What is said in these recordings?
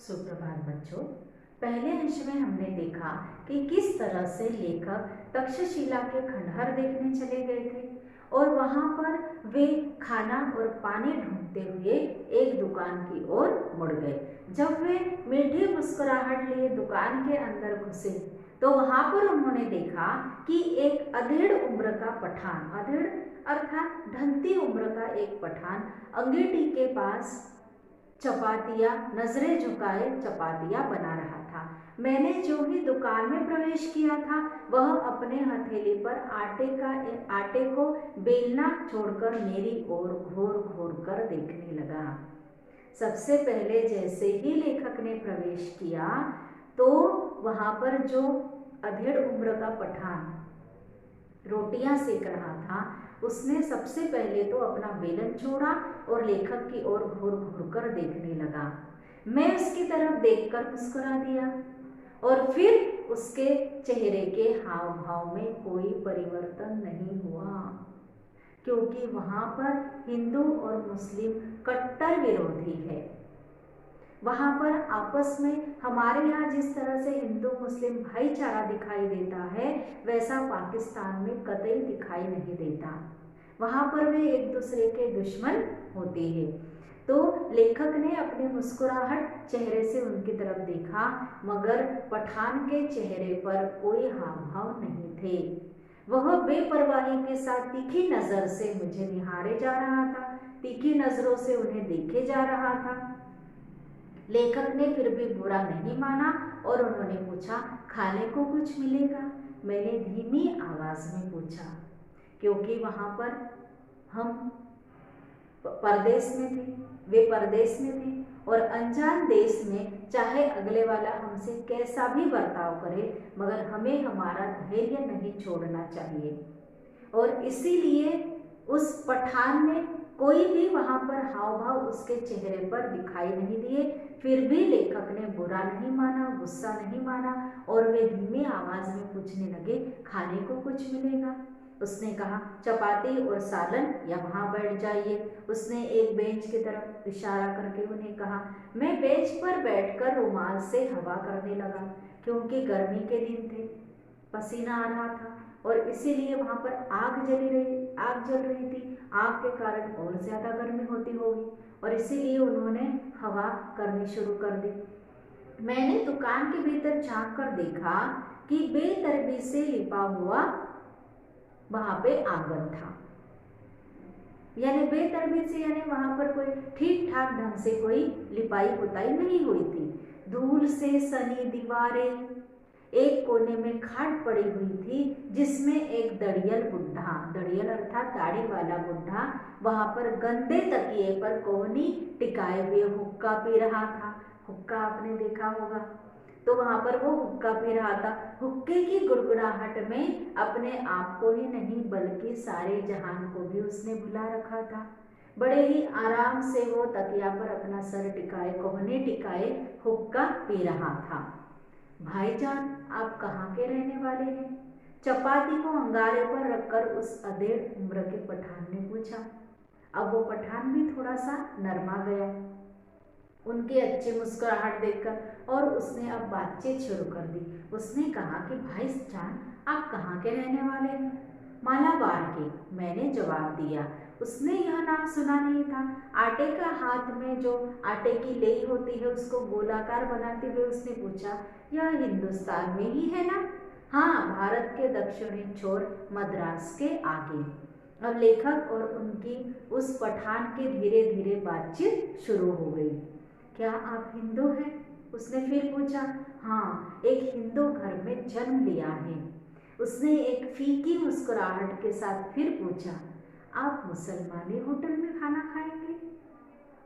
सुप्रभात बच्चों। पहले अंश में हमने देखा कि किस तरह से लेखक तक्षशिला के खंडहर देखने चले गए थे और वहां पर वे खाना और पानी ढूंढते हुए एक दुकान की ओर मुड़ गए। जब वे मीठी मुस्कुराहट लिए दुकान के अंदर घुसे तो वहां पर उन्होंने देखा कि एक अधेड़ उम्र का पठान, अधेड़ अर्थात ढलती उम्र का एक पठान अंगीठी के पास चपातियाँ नजरें झुकाए चपातियाँ बना रहा था। मैंने जो ही दुकान में प्रवेश किया था वह अपने हथेली पर आटे को बेलना छोड़कर मेरी ओर घूर घूर कर देखने लगा। सबसे पहले जैसे ही लेखक ने प्रवेश किया तो वहाँ पर जो अधेड़ उम्र का पठान रोटियां सेक रहा था उसने सबसे पहले तो अपना बेलन छोड़ा और लेखक की ओर घूर घूर कर देखने लगा। मैं उसकी तरफ देखकर मुस्कुरा दिया और फिर उसके चेहरे के हाव भाव में कोई परिवर्तन नहीं हुआ, क्योंकि वहाँ पर हिंदू और मुस्लिम कट्टर विरोधी है। वहाँ पर आपस में हमारे यहाँ जिस तरह से हिंदू मुस्लिम भाईचारा दिखाई देता है वैसा पाकिस्तान में कतई दिखाई नहीं देता। वहाँ पर वे एक दूसरे के दुश्मन होते हैं। तो लेखक ने अपनी मुस्कुराहट चेहरे से उनकी तरफ देखा, मगर पठान के चेहरे पर कोई हाव भाव नहीं थे। वह बेपरवाही के साथ तीखी नजर से मुझे निहारे जा रहा था, तीखी नजरों से उन्हें देखे जा रहा था। लेखक ने फिर भी बुरा नहीं माना और उन्होंने पूछा, खाने को कुछ मिलेगा? मैंने धीमी आवाज में पूछा, क्योंकि वहाँ पर हम परदेश में थे, वे परदेश में थे और अनजान देश में चाहे अगले वाला हमसे कैसा भी बर्ताव करे मगर हमें हमारा धैर्य नहीं छोड़ना चाहिए। और इसीलिए उस पठान ने कोई भी वहाँ पर हाव भाव उसके चेहरे पर दिखाई नहीं दिए। फिर भी लेखक ने बुरा नहीं माना, गुस्सा नहीं माना और वे धीमी आवाज में पूछने लगे, खाने को कुछ मिलेगा? उसने कहा, चपाती और सालन या वहाँ बैठ जाइए। उसने एक बेंच की तरफ इशारा करके उन्हें कहा। मैं बेंच पर बैठकर रुमाल से हवा करने लगा, क्योंकि गर्मी के दिन थे, पसीना आ रहा था और इसीलिए वहाँ पर आग जल रही थी। आग के कारण और ज़्यादा गर्मी होती होगी और इसीलिए उन्होंने हवा करनी शुरू कर दी। मैंने दुकान के भीतर झांक कर देखा कि बेतरतीब से लिपा हुआ वहाँ पे आंगन था, यानी बेतरतीब से, यानी वहाँ पर कोई ठीक ठाक ढंग से कोई लिपाई पुताई नहीं हुई थी। धूल से सनी दीवारें, एक कोने में खाट पड़ी हुई थी जिसमें एक दड़ियल बुढ़ा, दड़ियल अर्थात दाढ़ी वाला बुढ़ा, वहाँ पर गंदे तकिए पर कोहनी टिकाए हुए हुक्का पी रहा था। हुक्का आपने देखा होगा, तो वहाँ पर वो हुक्का पी रहा था। हुक्के की गुड़गुड़ाहट में अपने आप को ही नहीं बल्कि सारे जहान को भी उसने भुला रखा था। बड़े ही आराम से वो तकिया पर अपना सर टिकाए, कोहनी टिकाए हुक्का पी रहा था। भाईजान, आप कहाँ के रहने वाले हैं? चपाती को अंगारे पर रखकर उस अधेड़ उम्र के पठान ने पूछा। अब वो पठान भी थोड़ा सा नरमा गया उनकी अच्छी मुस्कुराहट देखकर और उसने अब बातचीत शुरू कर दी। उसने कहा कि भाईजान, आप कहाँ के रहने वाले हैं? मालाबार के, मैंने जवाब दिया। उसने यह नाम सुना नहीं था। आटे का हाथ में जो आटे की लेई होती है उसको गोलाकार बनाते हुए उसने पूछा, यह हिंदुस्तान में ही है ना? हाँ, भारत के दक्षिणी छोर मद्रास के आगे। अब लेखक और उनकी उस पठान की धीरे धीरे बातचीत शुरू हो गई। क्या आप हिंदू हैं? उसने फिर पूछा। हाँ, एक हिंदू घर में जन्म लिया है। उसने एक फीकी मुस्कुराहट के साथ फिर पूछा, आप मुसलमानी होटल में खाना खाएंगे?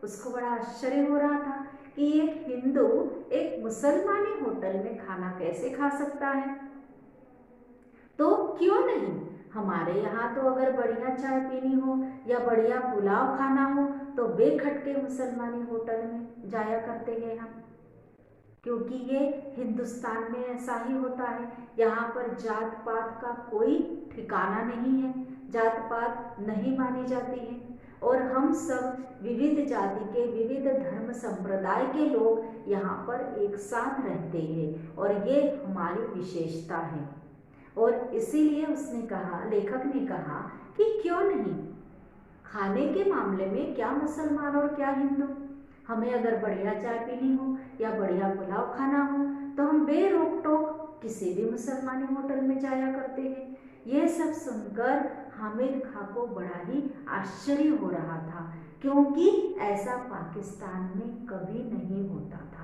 उसको बड़ा आश्चर्य हो रहा था कि एक हिंदू एक मुसलमानी होटल में खाना कैसे खा सकता है। तो क्यों नहीं, हमारे यहाँ तो अगर बढ़िया चाय पीनी हो या बढ़िया पुलाव खाना हो तो बेखटके मुसलमानी होटल में जाया करते हैं हम, क्योंकि ये हिंदुस्तान में ऐसा ही होता है। यहाँ पर जात पात का कोई ठिकाना नहीं है, जात पात नहीं मानी जाती है और हम सब विविध जाति के, विविध धर्म संप्रदाय के लोग यहाँ पर एक साथ रहते हैं और ये हमारी विशेषता है। और इसीलिए उसने कहा, लेखक ने कहा कि क्यों नहीं, खाने के मामले में क्या मुसलमान और क्या हिंदू, हमें अगर बढ़िया चाय पीनी हो या बढ़िया पुलाव खाना हो तो हम बेरोक टोक किसी भी मुसलमानी होटल में जाया करते हैं। यह सब सुनकर हामिद खां को बड़ा ही आश्चर्य हो रहा था, क्योंकि ऐसा पाकिस्तान में कभी नहीं होता था।